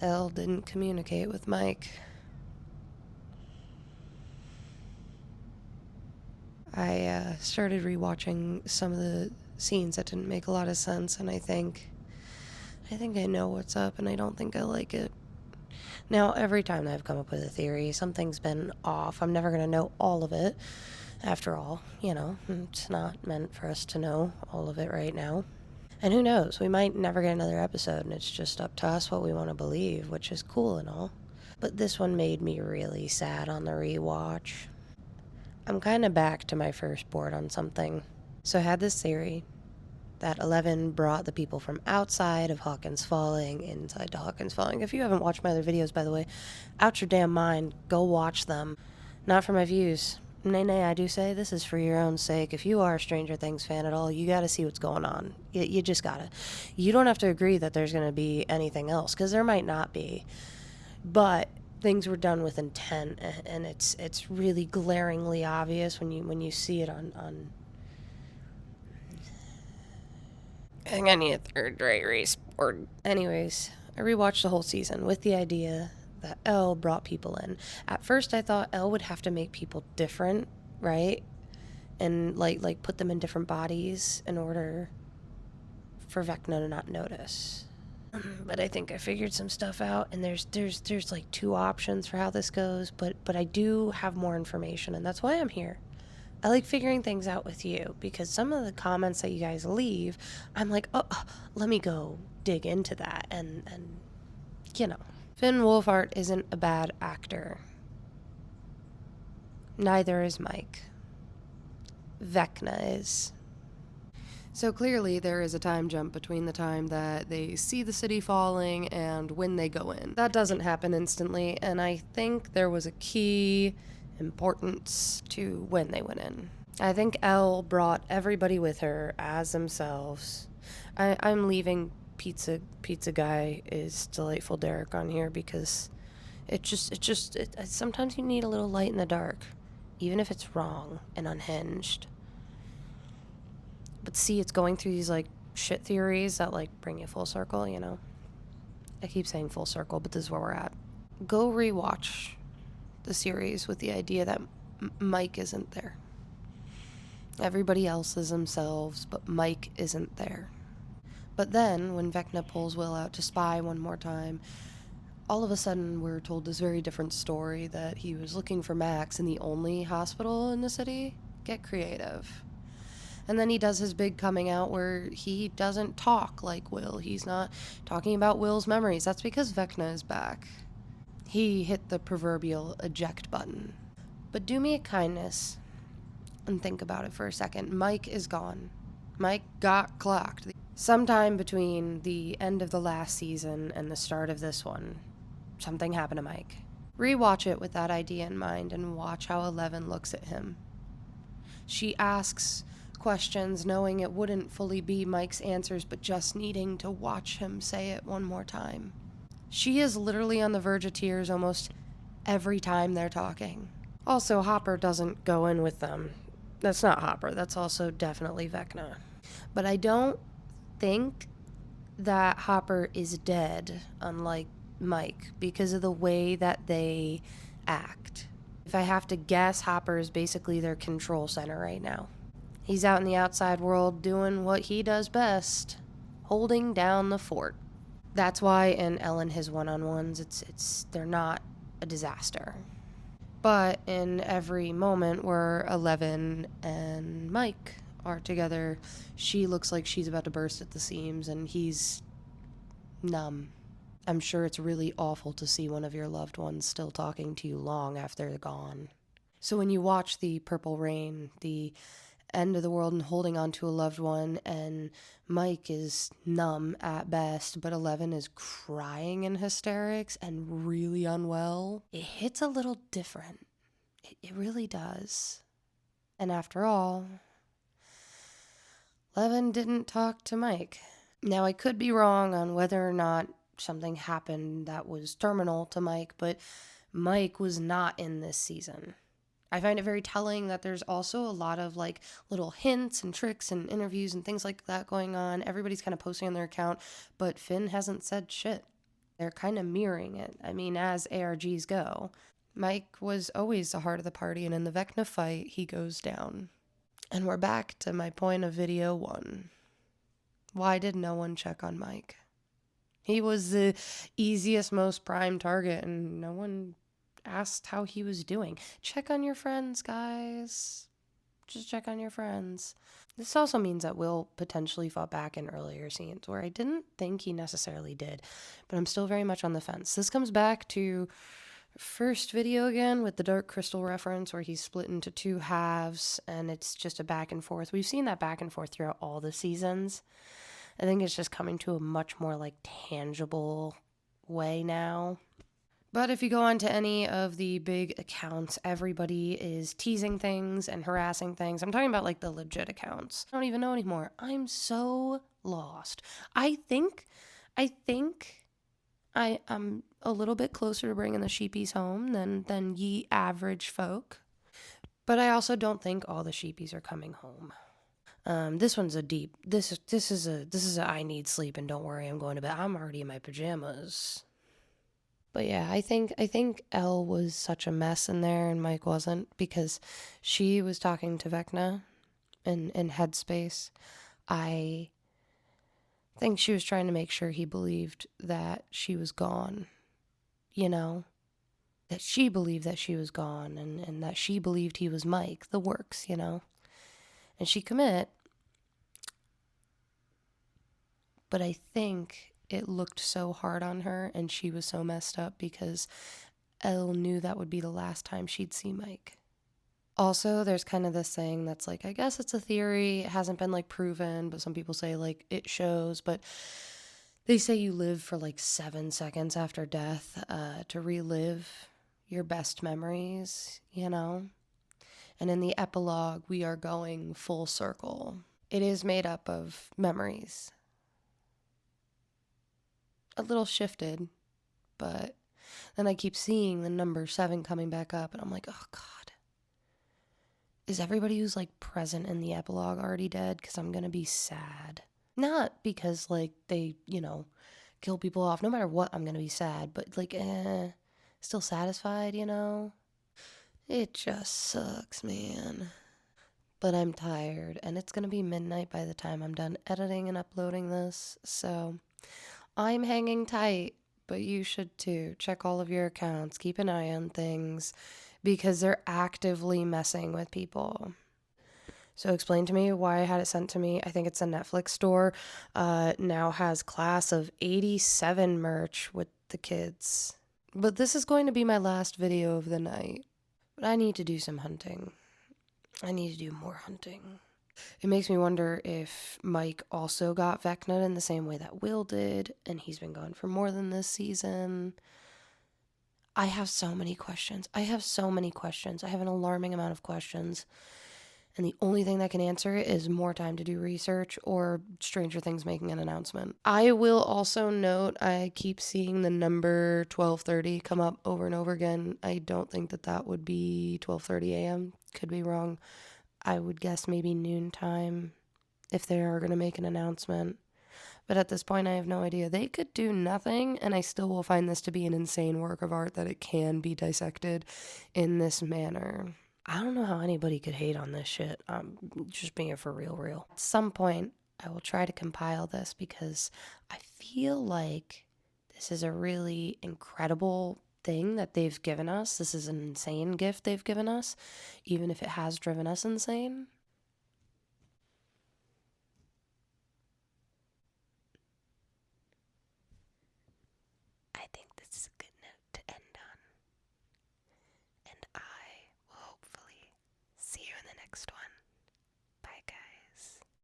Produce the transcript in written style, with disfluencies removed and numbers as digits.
Elle didn't communicate with Mike. I started rewatching some of the scenes that didn't make a lot of sense, and I think I know what's up, and I don't think I like it. Now, every time I've come up with a theory, something's been off. I'm never going to know all of it. After all, it's not meant for us to know all of it right now. And who knows, we might never get another episode, and it's just up to us what we want to believe, which is cool and all. But this one made me really sad on the rewatch. I'm kind of back to my first board on something. So I had this theory that 11 brought the people from outside of Hawkins Falling inside to Hawkins Falling. If you haven't watched my other videos, by the way, out your damn mind, go watch them. Not for my views. Nay, I do say this is for your own sake. If you are a Stranger Things fan at all, you gotta see what's going on. You just gotta. You don't have to agree that there's gonna be anything else, because there might not be. But things were done with intent, and it's really glaringly obvious when you see it on I think I need a third-rate race board. Anyways, I rewatched the whole season with the idea that Elle brought people in. At first, I thought Elle would have to make people different, right? And like put them in different bodies in order for Vecna to not notice. But I think I figured some stuff out, and there's like two options for how this goes, but I do have more information, and that's why I'm here. I like figuring things out with you, because some of the comments that you guys leave, I'm like, let me go dig into that, and Finn Wolfhard isn't a bad actor. Neither is Mike. Vecna is. So clearly there is a time jump between the time that they see the city falling and when they go in. That doesn't happen instantly, and I think there was a key importance to when they went in. I think Elle brought everybody with her as themselves. I'm leaving pizza guy is delightful Derek on here, because sometimes you need a little light in the dark, even if it's wrong and unhinged. But see, it's going through these like shit theories that like bring you full circle, I keep saying full circle, but this is where we're at. Go rewatch the series with the idea that Mike isn't there. Everybody else is themselves, but Mike isn't there. But then, when Vecna pulls Will out to spy one more time, all of a sudden we're told this very different story, that he was looking for Max in the only hospital in the city. Get creative. And then he does his big coming out where he doesn't talk like Will. He's not talking about Will's memories. That's because Vecna is back. He hit the proverbial eject button. But do me a kindness and think about it for a second. Mike is gone. Mike got clocked. Sometime between the end of the last season and the start of this one, something happened to Mike. Rewatch it with that idea in mind and watch how 11 looks at him. She asks questions knowing it wouldn't fully be Mike's answers, but just needing to watch him say it one more time. She is literally on the verge of tears almost every time they're talking. Also, Hopper doesn't go in with them. That's not Hopper. That's also definitely Vecna. But I don't think that Hopper is dead, unlike Mike, because of the way that they act. If I have to guess, Hopper is basically their control center right now. He's out in the outside world doing what he does best, holding down the fort. That's why in Ellen his one-on-ones, they're not a disaster. But in every moment where 11 and Mike are together, she looks like she's about to burst at the seams, and he's numb. I'm sure it's really awful to see one of your loved ones still talking to you long after they're gone. So when you watch the Purple Rain, the end of the world and holding on to a loved one, and Mike is numb at best, but 11 is crying in hysterics and really unwell, it hits a little different. It really does. And after all, 11 didn't talk to Mike. Now, I could be wrong on whether or not something happened that was terminal to Mike, but Mike was not in this season. I find it very telling that there's also a lot of like little hints and tricks and interviews and things like that going on. Everybody's kind of posting on their account, but Finn hasn't said shit. They're kind of mirroring it. I mean, as ARGs go, Mike was always the heart of the party, and in the Vecna fight, he goes down. And we're back to my point of video 1. Why did no one check on Mike? He was the easiest, most prime target, and no one asked how he was doing. Check on your friends, guys. Just check on your friends. This also means that Will potentially fought back in earlier scenes where I didn't think he necessarily did, but I'm still very much on the fence. This comes back to first video again with the Dark Crystal reference where he's split into 2 halves and it's just a back and forth. We've seen that back and forth throughout all the seasons. I think it's just coming to a much more like tangible way now. But if you go on to any of the big accounts, everybody is teasing things and harassing things. I'm talking about like the legit accounts. I don't even know anymore. I'm so lost. I think I'm a little bit closer to bringing the sheepies home than ye average folk. But I also don't think all the sheepies are coming home. This one's a deep. This is a I need sleep and don't worry, I'm going to bed. I'm already in my pajamas. But yeah, I think Elle was such a mess in there and Mike wasn't, because she was talking to Vecna in Headspace. I think she was trying to make sure he believed that she was gone, you know? That she believed that she was gone and that she believed he was Mike, the works, you know? And she commit. But I think it looked so hard on her and she was so messed up because Elle knew that would be the last time she'd see Mike. Also, there's kind of this thing that's like, I guess it's a theory. It hasn't been like proven, but some people say like it shows. But they say you live for like 7 seconds after death to relive your best memories, you know? And in the epilogue, we are going full circle. It is made up of memories. A little shifted, but then I keep seeing the number 7 coming back up, and I'm like, oh God. Is everybody who's like present in the epilogue already dead? Because I'm gonna be sad. Not because like they, you know, kill people off. No matter what, I'm gonna be sad, but like, still satisfied, you know? It just sucks, man. But I'm tired, and it's gonna be midnight by the time I'm done editing and uploading this, so I'm hanging tight, but you should too. Check all of your accounts, keep an eye on things, because they're actively messing with people. So explain to me why I had it sent to me. I think it's a Netflix store. Now has Class of 87 merch with the kids. But this is going to be my last video of the night. But I need to do some hunting. I need to do more hunting. It makes me wonder if Mike also got Vecna in the same way that Will did, and he's been gone for more than this season. I have so many questions. I have an alarming amount of questions. And the only thing that can answer it is more time to do research or Stranger Things making an announcement. I will also note I keep seeing the number 12:30 come up over and over again. I don't think that would be 12:30 a.m. Could be wrong. I would guess maybe noontime if they are going to make an announcement. But at this point, I have no idea. They could do nothing, and I still will find this to be an insane work of art that it can be dissected in this manner. I don't know how anybody could hate on this shit. I'm just being for real. At some point, I will try to compile this because I feel like this is a really incredible thing that they've given us. This is an insane gift they've given us, even if it has driven us insane.